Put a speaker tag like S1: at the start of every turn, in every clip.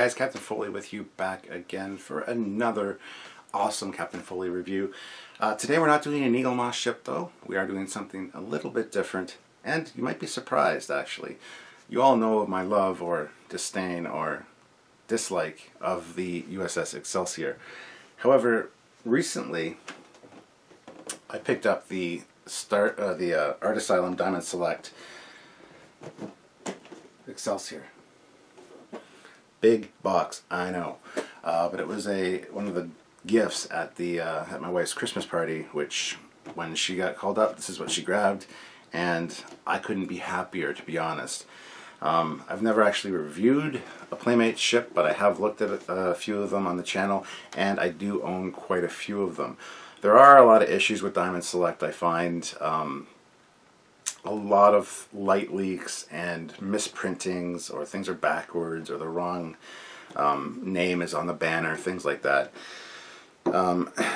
S1: guys, Captain Foley with you back again for another awesome Captain Foley review. Today we're not doing an Eagle Moss ship though. We are doing something a little bit different, and you might be surprised actually. You all know of my love or disdain or dislike of the USS Excelsior. However, recently I picked up the Art Asylum Diamond Select Excelsior. Big box, I know, but it was one of the gifts at my wife's Christmas party, which when she got called up, this is what she grabbed, and I couldn't be happier, to be honest. I've never actually reviewed a Playmate ship, but I have looked at a few of them on the channel, and I do own quite a few of them. There are a lot of issues with Diamond Select, I find. A lot of light leaks and misprintings, or things are backwards, or the wrong name is on the banner, things like that.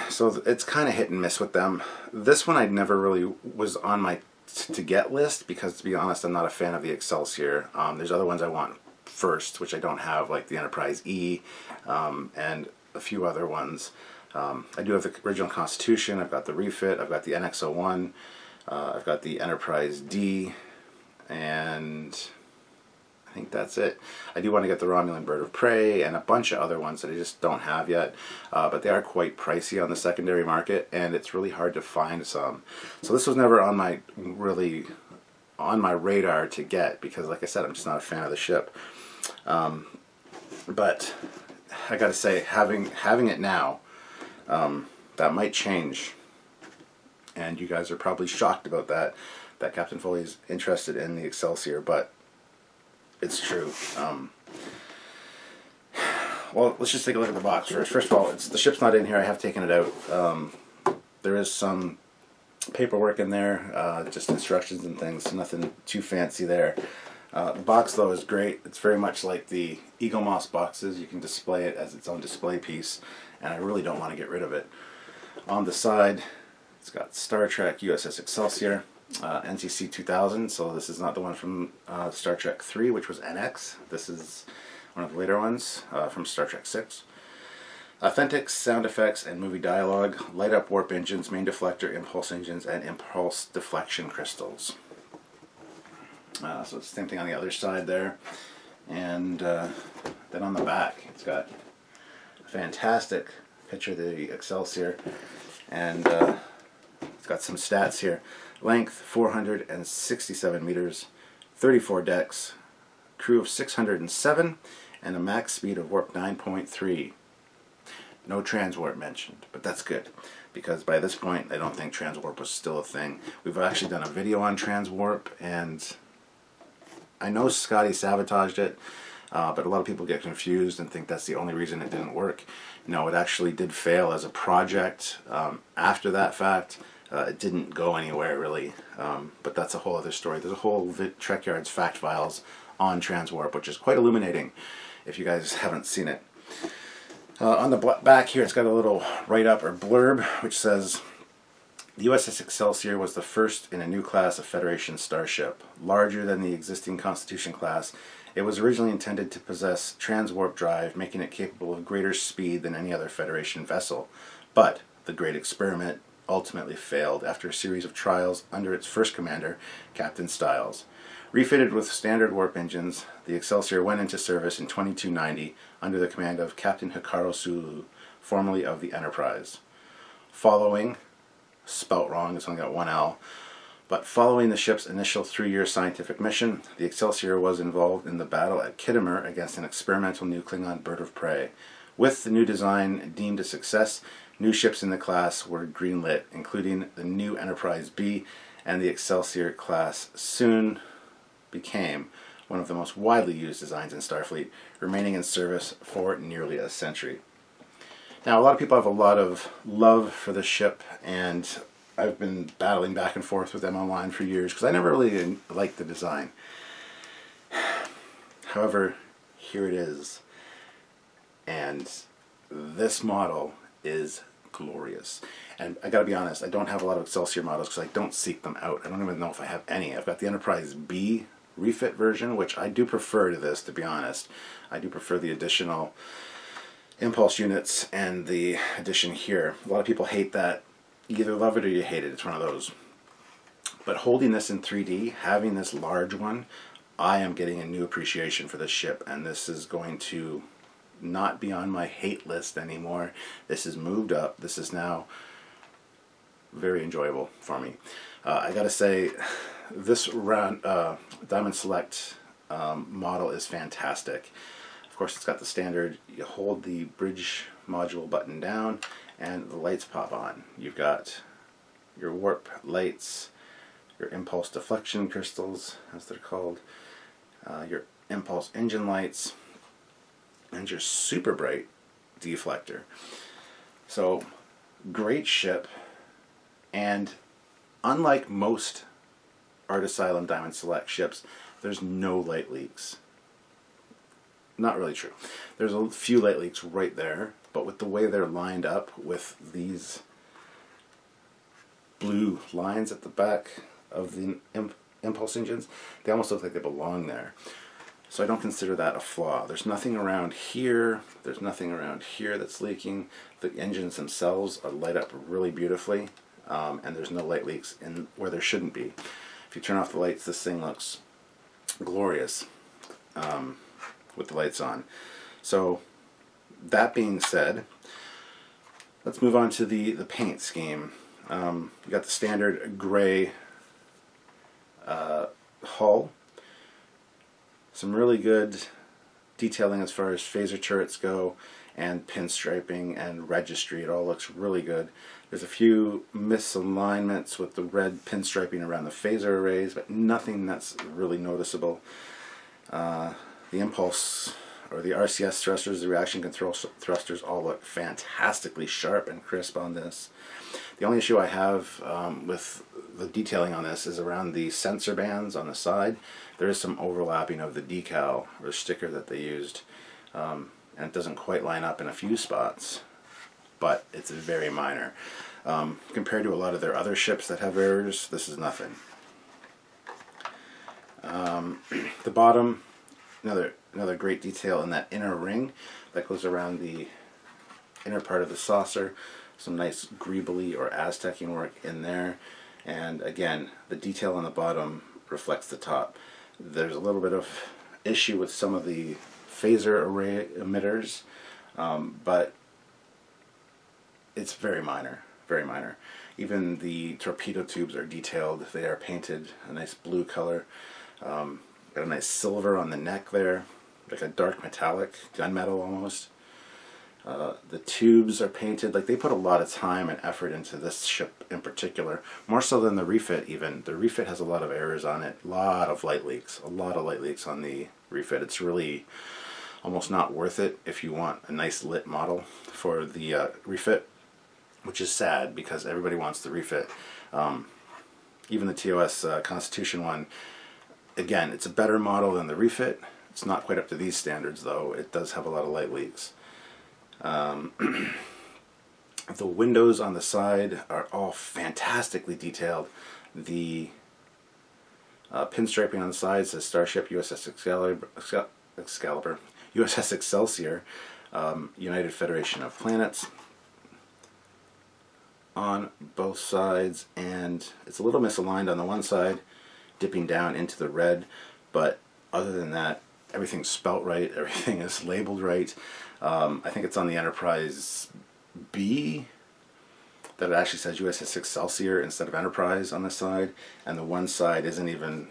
S1: So it's kind of hit and miss with them. This one I never really was on my to get list, because to be honest, I'm not a fan of the Excelsior. There's other ones I want first, which I don't have, like the Enterprise E and a few other ones. I do have the original Constitution, I've got the refit, I've got the NX-01, I've got the Enterprise D, and I think that's it. I do want to get the Romulan Bird of Prey and a bunch of other ones that I just don't have yet, but they are quite pricey on the secondary market, and it's really hard to find some. So this was never on my radar to get, because like I said, I'm just not a fan of the ship. But I gotta say, having it now, that might change. And you guys are probably shocked about that Captain Foley's interested in the Excelsior, but it's true. Well, let's just take a look at the box first. First of all, the ship's not in here. I have taken it out. There is some paperwork in there, just instructions and things, so nothing too fancy there. The box, though, is great. It's very much like the Eagle Moss boxes. You can display it as its own display piece, and I really don't want to get rid of it. On the side, it's got Star Trek USS Excelsior, NCC 2000, so this is not the one from Star Trek 3, which was NX. This is one of the later ones from Star Trek 6. Authentic sound effects and movie dialogue, light up warp engines, main deflector, impulse engines, and impulse deflection crystals. So it's the same thing on the other side there. And then on the back, it's got a fantastic picture of the Excelsior, and it's got some stats here. Length 467 meters, 34 decks, crew of 607, and a max speed of warp 9.3. No transwarp mentioned, but that's good, because by this point I don't think transwarp was still a thing. We've actually done a video on transwarp, and I know Scotty sabotaged it, but a lot of people get confused and think that's the only reason it didn't work. No, it actually did fail as a project after that fact. It didn't go anywhere really, but that's a whole other story. There's a whole Trekyards fact files on transwarp, which is quite illuminating if you guys haven't seen it. On the back here, it's got a little write-up or blurb which says, the USS Excelsior was the first in a new class of Federation starship. Larger than the existing Constitution class, it was originally intended to possess transwarp drive, making it capable of greater speed than any other Federation vessel. But the great experiment ultimately failed after a series of trials under its first commander, Captain Styles. Refitted with standard warp engines, the Excelsior went into service in 2290 under the command of Captain Hikaru Sulu, formerly of the Enterprise. Following, spelt wrong, it's only got one L, but following the ship's initial 3-year scientific mission, the Excelsior was involved in the battle at Kittimer against an experimental new Klingon bird of prey. With the new design deemed a success, new ships in the class were greenlit, including the new Enterprise B, and the Excelsior class soon became one of the most widely used designs in Starfleet, remaining in service for nearly a century. Now, a lot of people have a lot of love for the ship, and I've been battling back and forth with them online for years because I never really liked the design. However, here it is, and this model is glorious. And I gotta be honest, I don't have a lot of Excelsior models because I don't seek them out. I don't even know if I have any. I've got the Enterprise B refit version, which I do prefer to this, to be honest. I do prefer the additional impulse units and the addition here. A lot of people hate that. You either love it or you hate it. It's one of those. But holding this in 3D, having this large one, I am getting a new appreciation for this ship, and this is going to not be on my hate list anymore. This is moved up. This is now very enjoyable for me. I gotta say, this round Diamond Select model is fantastic. Of course, it's got the standard, you hold the bridge module button down and the lights pop on. You've got your warp lights, your impulse deflection crystals, as they're called, your impulse engine lights, and your super bright deflector. So, great ship, and unlike most Art Asylum Diamond Select ships, there's no light leaks. Not really true. There's a few light leaks right there, but with the way they're lined up with these blue lines at the back of the impulse engines, they almost look like they belong there. So I don't consider that a flaw. There's nothing around here. There's nothing around here that's leaking. The engines themselves light up really beautifully, and there's no light leaks in where there shouldn't be. If you turn off the lights, this thing looks glorious with the lights on. So that being said, let's move on to the paint scheme. You got the standard gray hull. Some really good detailing as far as phaser turrets go, and pinstriping and registry. It all looks really good. There's a few misalignments with the red pinstriping around the phaser arrays, but nothing that's really noticeable. The impulse, or the RCS thrusters, the reaction control thrusters, all look fantastically sharp and crisp on this. The only issue I have with the detailing on this is around the sensor bands on the side. There is some overlapping of the decal or sticker that they used, and it doesn't quite line up in a few spots, but it's very minor. Compared to a lot of their other ships that have errors, this is nothing. The bottom, another great detail in that inner ring that goes around the inner part of the saucer. Some nice greebly or Aztecing work in there, and again, the detail on the bottom reflects the top. There's a little bit of issue with some of the phaser array emitters, but it's very minor, very minor. Even the torpedo tubes are detailed. They are painted a nice blue color. Got a nice silver on the neck there, like a dark metallic, gunmetal almost. The tubes are painted. Like, they put a lot of time and effort into this ship in particular, more so than the refit even. The refit has a lot of errors on it, a lot of light leaks on the refit. It's really almost not worth it if you want a nice lit model for the refit, which is sad because everybody wants the refit. Even the TOS Constitution one, again, it's a better model than the refit. It's not quite up to these standards though. It does have a lot of light leaks. The windows on the side are all fantastically detailed. The pinstriping on the side says Starship, USS Excalibur, USS Excelsior, United Federation of Planets on both sides, and it's a little misaligned on the one side, dipping down into the red, but other than that, everything's spelt right, everything is labeled right. I think it's on the Enterprise B that it actually says USS Excelsior instead of Enterprise on the side, and the one side isn't even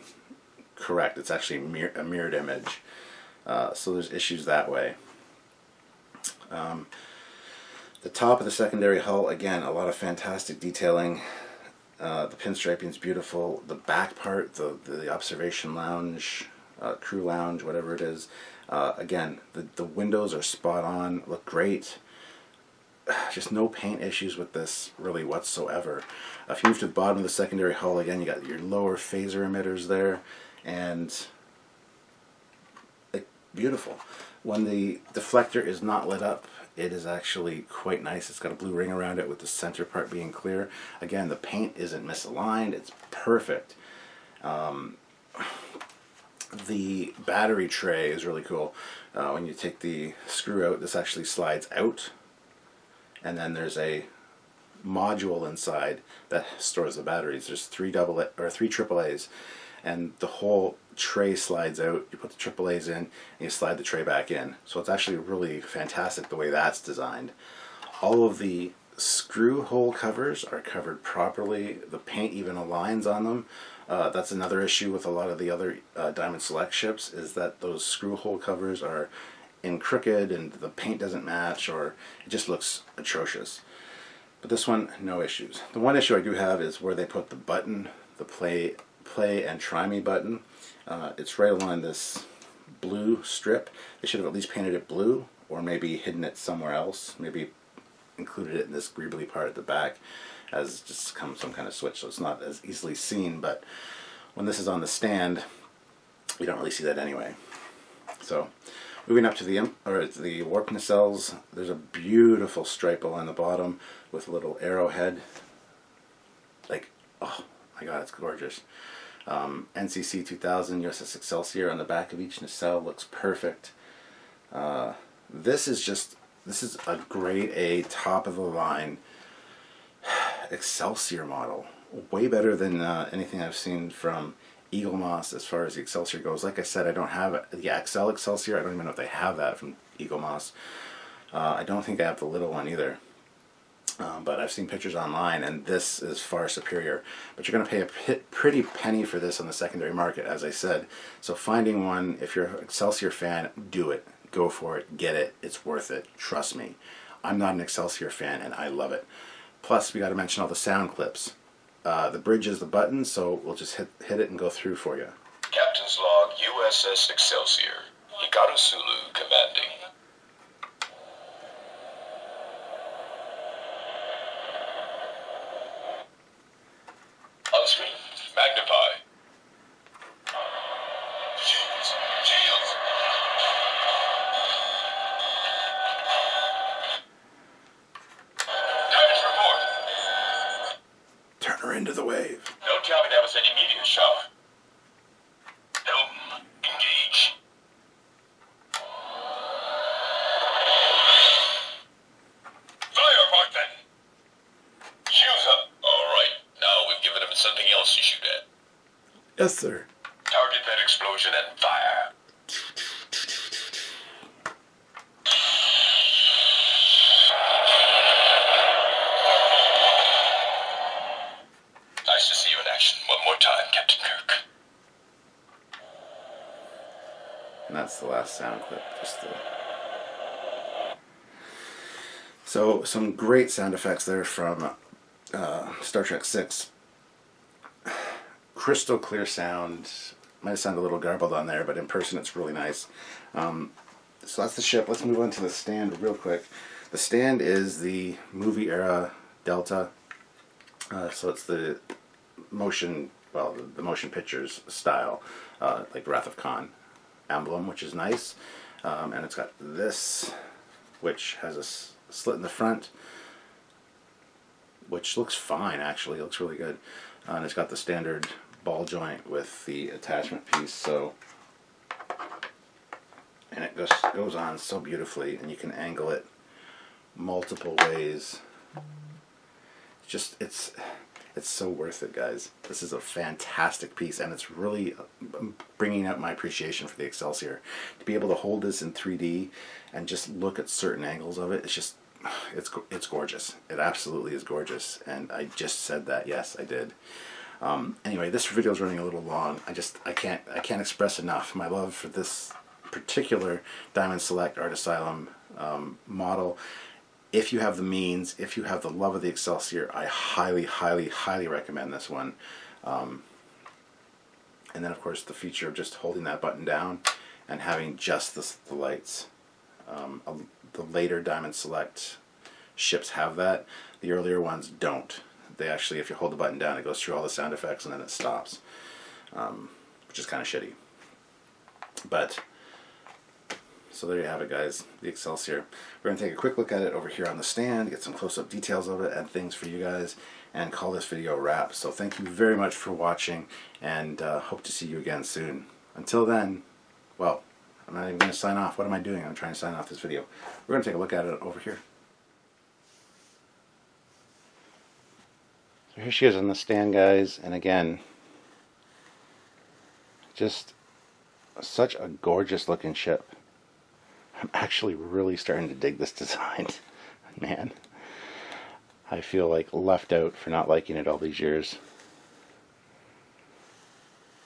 S1: correct. It's actually a mirrored image. So there's issues that way. The top of the secondary hull, again, a lot of fantastic detailing. The pinstriping is beautiful. The back part, the observation lounge, crew lounge, whatever it is, again, the windows are spot on, look great. Just no paint issues with this really whatsoever. If you move to the bottom of the secondary hull, again, you got your lower phaser emitters there, and beautiful. When the deflector is not lit up, it is actually quite nice. It's got a blue ring around it with the center part being clear. Again, the paint isn't misaligned. It's perfect. The battery tray is really cool. When you take the screw out, this actually slides out, and then there's a module inside that stores the batteries. There's three AAAs, and the whole tray slides out. You put the AAAs in, and you slide the tray back in. So it's actually really fantastic the way that's designed. All of the screw hole covers are covered properly. The paint even aligns on them. That's another issue with a lot of the other Diamond Select ships, is that those screw hole covers are in crooked and the paint doesn't match, or it just looks atrocious. But this one, no issues. The one issue I do have is where they put the button, the play and try me button. It's right along this blue strip. They should have at least painted it blue, or maybe hidden it somewhere else. Maybe included it in this greebly part at the back as just some kind of switch, so it's not as easily seen. But when this is on the stand, you don't really see that anyway. So moving up to the warp nacelles, there's a beautiful stripe along the bottom with a little arrowhead. Like, oh my god, it's gorgeous. NCC 2000 USS Excelsior on the back of each nacelle looks perfect. This is a grade A, top of the line Excelsior model. Way better than anything I've seen from Eagle Moss as far as the Excelsior goes. Like I said, I don't have the XL Excelsior. I don't even know if they have that from Eagle Moss. I don't think I have the little one either. But I've seen pictures online, and this is far superior. But you're going to pay a pretty penny for this on the secondary market, as I said. So finding one, if you're an Excelsior fan, do it. Go for it. Get it. It's worth it. Trust me. I'm not an Excelsior fan, and I love it. Plus, we got to mention all the sound clips. The bridge is the button, so we'll just hit it and go through for you.
S2: Captain's log, USS Excelsior. Hikaru Sulu commanding. On screen, magnify. Shields! Shields! Damage report.
S1: Turn her into the wave.
S2: Don't tell me there was any meteor shower. Helm, engage. Fire, Markman! Shoes up. All right, now we've given him something else to shoot at.
S1: Yes, sir.
S2: Target that explosion and fire. Nice to see you in action one more time, Captain Kirk.
S1: And that's the last sound clip. So some great sound effects there from Star Trek 6. Crystal clear sound. Might sound a little garbled on there, but in person it's really nice. So that's the ship. Let's move on to the stand real quick. The stand is the movie era Delta. So it's the motion pictures style, like Wrath of Khan emblem, which is nice. And it's got this, which has a slit in the front, which looks fine actually. It looks really good. And it's got the standard ball joint with the attachment piece. So, and it goes on so beautifully, and you can angle it multiple ways. It's so worth it, guys. This is a fantastic piece, and it's really bringing out my appreciation for the Excelsior. To be able to hold this in 3D and just look at certain angles of it, it's gorgeous. It absolutely is gorgeous, and I just said that. Yes, I did. Anyway, this video is running a little long. I can't express enough my love for this particular Diamond Select Art Asylum model. If you have the means, if you have the love of the Excelsior, I highly, highly, highly recommend this one. And then, of course, the feature of just holding that button down and having just the lights. The later Diamond Select ships have that. The earlier ones don't. They actually, if you hold the button down, it goes through all the sound effects and then it stops, which is kind of shitty. But so there you have it, guys, the Excelsior. We're going to take a quick look at it over here on the stand, get some close-up details of it and things for you guys, and call this video a wrap. So thank you very much for watching, and hope to see you again soon. until then, well, I'm not even going to sign off. What am I doing? I'm trying to sign off this video. We're going to take a look at it over here. So here she is on the stand, guys, and again, just such a gorgeous looking ship. I'm actually really starting to dig this design. Man, I feel like left out for not liking it all these years.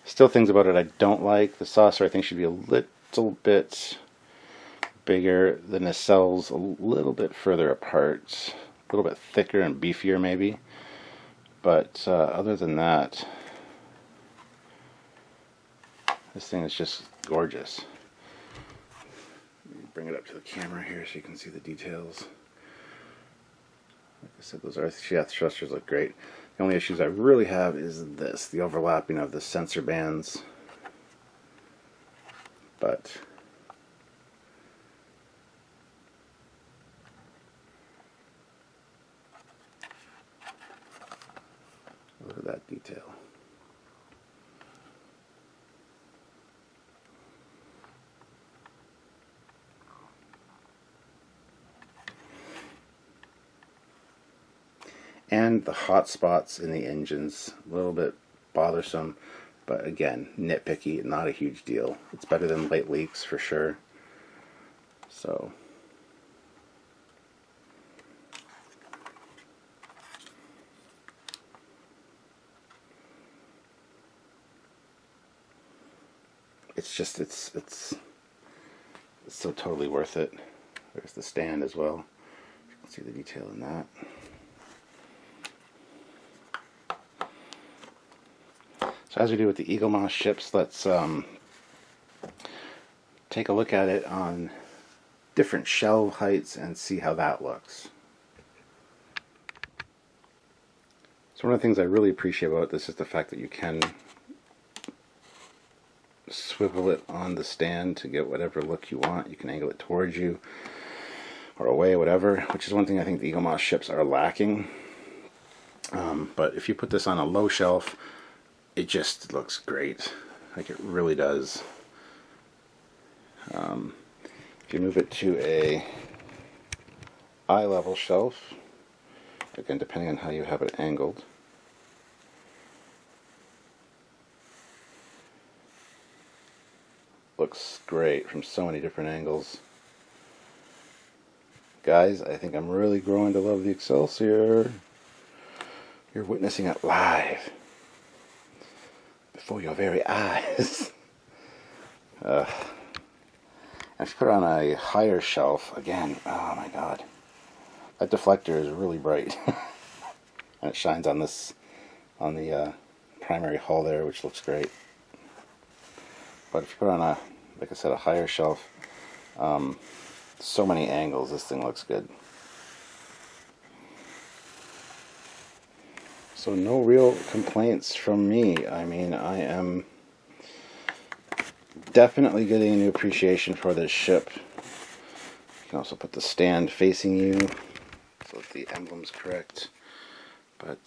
S1: Still things about it I don't like. The saucer I think should be a little bit bigger. The nacelles a little bit further apart. A little bit thicker and beefier maybe. But other than that, this thing is just gorgeous. Let me bring it up to the camera here so you can see the details. Like I said, those RCF thrusters look great. The only issues I really have is this, the overlapping of the sensor bands. But look at that detail. And the hot spots in the engines, a little bit bothersome, but again, nitpicky, not a huge deal. It's better than light leaks for sure. So it's just it's so totally worth it. There's the stand as well. You can see the detail in that. So as we do with the Eagle Moss ships, let's take a look at it on different shell heights and see how that looks. So one of the things I really appreciate about this is the fact that you can swivel it on the stand to get whatever look you want. You can angle it towards you or away, whatever, which is one thing I think the Eagle Moss ships are lacking. But if you put this on a low shelf, it just looks great, like it really does. If you move it to a eye level shelf, again depending on how you have it angled, looks great from so many different angles. Guys, I think I'm really growing to love the Excelsior. You're witnessing it live before your very eyes. And if you put it on a higher shelf, again, oh my god, that deflector is really bright. And it shines on this, on the primary hull there, which looks great. But if you put it on a, like I said, a higher shelf, so many angles, this thing looks good. So no real complaints from me. I mean, I am definitely getting a new appreciation for this ship. You can also put the stand facing you so that the emblem's correct. But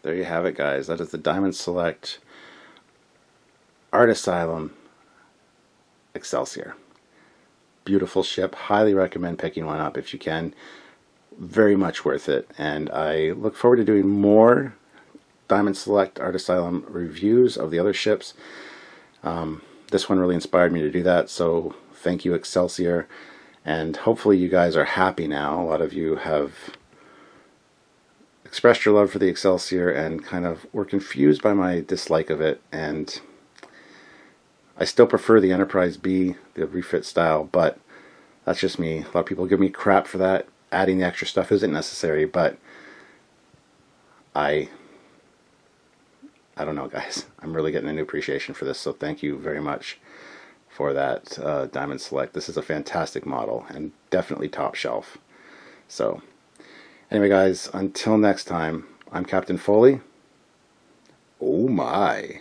S1: there you have it, guys. That is the Diamond Select Art Asylum Excelsior. Beautiful ship. Highly recommend picking one up if you can. Very much worth it, and I look forward to doing more Diamond Select Art Asylum reviews of the other ships. This one really inspired me to do that, so thank you, Excelsior, and hopefully you guys are happy now. A lot of you have expressed your love for the Excelsior and kind of were confused by my dislike of it, and I still prefer the Enterprise B, the refit style, but that's just me. A lot of people give me crap for that. Adding the extra stuff isn't necessary, but I don't know, guys. I'm really getting a new appreciation for this, so thank you very much for that, Diamond Select. This is a fantastic model and definitely top shelf. So anyway, guys, until next time, I'm Captain Foley. Oh my.